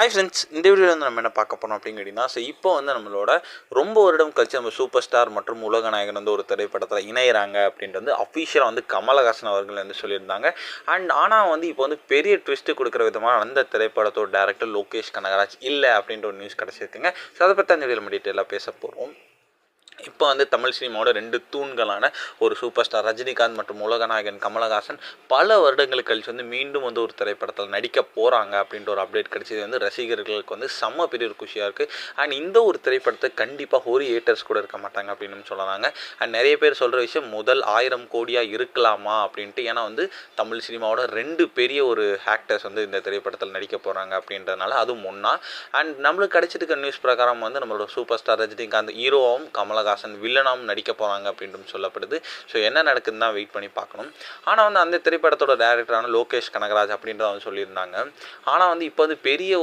Hi friends, இந்த வீடியோவில் வந்து நம்ம என்ன பார்க்க போகிறோம் அப்படின்னு கேட்டிங்கன்னா, இப்போ வந்து நம்மளோட ரொம்ப வருடம் கழிச்சு நம்ம சூப்பர் ஸ்டார் மற்றும் உலக நாயகன் வந்து ஒரு திரைப்படத்தில் இணையிறாங்க அப்படின்ட்டு வந்து அஃபீஷியலாக வந்து கமலஹாசன் அவர்கள் வந்து சொல்லியிருந்தாங்க. ஆனால் வந்து இப்போ வந்து பெரிய ட்விஸ்ட்டு கொடுக்குற விதமாக அந்த திரைப்படத்தோட டேரக்டர் லோகேஷ் கனகராஜ் இல்லை அப்படின்ற ஒரு நியூஸ் கிடச்சிருக்குங்க. ஸோ அதை பற்றி அந்த வீடியோவில் நம்ம டீட்டெயிலாக பேச போகிறோம். இப்போ வந்து தமிழ் சினிமாவோட 2 தூண்களான ஒரு சூப்பர் ஸ்டார் ரஜினிகாந்த் மற்றும் உலகநாயகன் கமலஹாசன் பல வருடங்களுக்கு கழிச்சு வந்து மீண்டும் வந்து ஒரு திரைப்படத்தில் நடிக்க போகிறாங்க அப்படின்ற ஒரு அப்டேட் கிடைச்சது வந்து ரசிகர்களுக்கு வந்து செம்ம பெரிய ஒரு குஷியாக இருக்குது. அண்ட் இந்த ஒரு திரைப்படத்தை கண்டிப்பாக ஒரு ஏட்டர்ஸ் கூட இருக்க மாட்டாங்க அப்படின்னு சொல்லலாங்க. அண்ட் நிறைய பேர் சொல்கிற விஷயம் முதல் 1000 கோடியாக இருக்கலாமா அப்படின்ட்டு. ஏன்னா வந்து தமிழ் சினிமாவோட 2 பெரிய ஒரு ஆக்டர்ஸ் வந்து இந்த திரைப்படத்தில் நடிக்க போகிறாங்க அப்படின்றதுனால அதுவும் ஒன்றா. அண்ட் நம்மளுக்கு கிடைச்சிருக்க நியூஸ் பிரகாரம் வந்து நம்மளோட சூப்பர் ஸ்டார் ரஜினிகாந்த் ஹீரோவும் கமலஹாசன் வில்லனாவும் நடிக்க போகிறாங்க அப்படின்ட்டு சொல்லப்படுது. ஸோ என்ன நடக்குதுன்னு தான் வெயிட் பண்ணி பார்க்கணும். ஆனால் வந்து அந்த திரைப்படத்தோட டைரக்டரான லோகேஷ் கனகராஜ் அப்படின்றத வந்து சொல்லியிருந்தாங்க. ஆனால் வந்து இப்போ வந்து பெரிய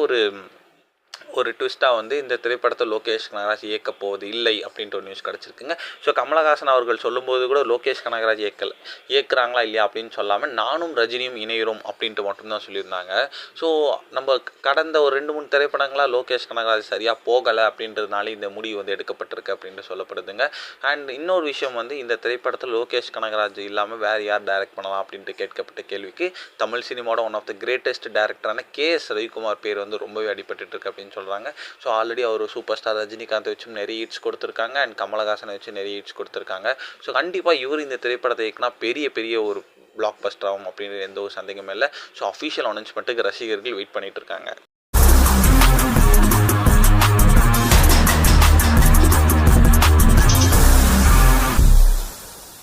ஒரு ட்விஸ்ட்டாக வந்து இந்த திரைப்படத்தை லோகேஷ் கனகராஜ் இயக்க போவது இல்லை அப்படின்ற ஒரு நியூஸ் கிடச்சிருக்குங்க. ஸோ கமலஹாசன் அவர்கள் சொல்லும்போது கூட லோகேஷ் கனகராஜ் இயக்குறாங்களா இல்லையா அப்படின்னு சொல்லாமல் நானும் ரஜினியும் இணைகிறோம் அப்படின்ட்டு மட்டும்தான் சொல்லியிருந்தாங்க. ஸோ நம்ம கடந்த ஒரு 2-3 திரைப்படங்களாக லோகேஷ் கனகராஜ் சரியாக போகலை அப்படின்றதுனால இந்த முடிவு வந்து எடுக்கப்பட்டிருக்கு அப்படின்ட்டு சொல்லப்படுதுங்க. அண்ட் இன்னொரு விஷயம் வந்து இந்த திரைப்படத்தில் லோகேஷ் கனகராஜ் இல்லாமல் வேறு யார் டைரக்ட் பண்ணலாம் அப்படின்ட்டு கேட்கப்பட்ட கேள்விக்கு தமிழ் சினிமாவோட ஒன் ஆஃப் த கிரேட்டஸ்ட் டைரக்டரான KS ரவிக்குமார் பேர் வந்து ரொம்பவே அடிபட்டு இருக்கு அப்படின்னு சொல்கிறாங்க. ஸோ ஆல்ரெடி அவர் சூப்பர் ஸ்டார் ரஜினிகாந்த் வச்சும் நிறைய ஹிட்ஸ் கொடுத்துருக்காங்க. அண்ட் கமலஹாசனை வச்சு நிறைய ஹிட்ஸ் கொடுத்துருக்காங்க. ஸோ கண்டிப்பாக இவர் இந்த திரைப்படத்தை இயக்குனா பெரிய ஒரு பிளாக் பஸ்டர் ஆகும் அப்படின்ற எந்த ஒரு சந்தேகமும் இல்லை. ஸோ அஃபிஷியல் அனௌன்ஸ்மெண்ட்டுக்கு ரசிகர்கள் வெயிட் பண்ணிட்டு இருக்காங்க.